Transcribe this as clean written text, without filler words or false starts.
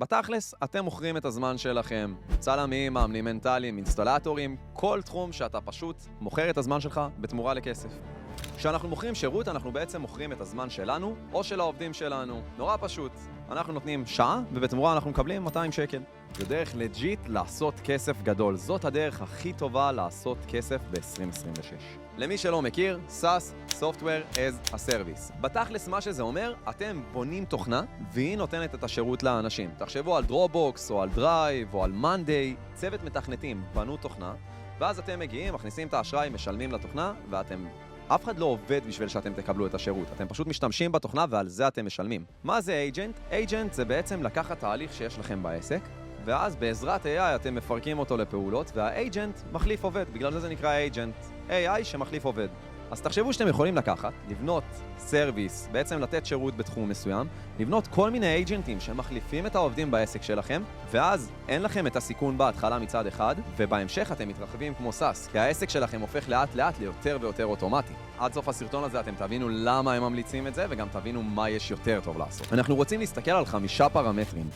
בתכלס, אתם מוכרים את הזמן שלכם. צלמים, מאמנים מנטליים, אינסטלטורים, כל תחום שאתה פשוט מוכר את הזמן שלך בתמורה לכסף. כשאנחנו מוכרים שירות, אנחנו בעצם מוכרים את הזמן שלנו או של העובדים שלנו. נורא פשוט. אנחנו נותנים שעה, ובתמורה אנחנו מקבלים 200 שקל. זו דרך לג'יט לעשות כסף גדול. זאת הדרך הכי טובה לעשות כסף ב-2026. למי שלא מכיר, SaaS, Software as a Service. בתכלס מה שזה אומר, אתם בונים תוכנה, והיא נותנת את השירות לאנשים. תחשבו על Dropbox, או על Drive, או על Monday. צוות מתכנתים בנו תוכנה, ואז אתם מגיעים, מכניסים את האשראי, משלמים לתוכנה, ואתם... אף אחד לא עובד בשביל שאתם תקבלו את השירות. אתם פשוט משתמשים בתוכנה ועל זה אתם משלמים. מה זה אייג'נט? אייג'נט זה בעצם לקחת תהליך שיש לכם בעסק, ואז בעזרת AI אתם מפרקים אותו לפעולות, והאייג'נט מחליף עובד. בגלל זה נקרא אייג'נט. AI שמחליף עובד. אז תחשבו שאתם יכולים לקחת, לבנות סרוויס, בעצם לתת שירות בתחום מסוים, לבנות כל מיני אייג'נטים שמחליפים את העובדים בעסק שלכם, ואז אין לכם את הסיכון בהתחלה מצד אחד, ובהמשך אתם מתרחבים כמו SaaS, כי העסק שלכם הופך לאט לאט ליותר ויותר אוטומטי. עד סוף הסרטון הזה אתם תבינו למה הם ממליצים את זה, וגם תבינו מה יש יותר טוב לעשות. אנחנו רוצים להסתכל על 5 פרמטרים.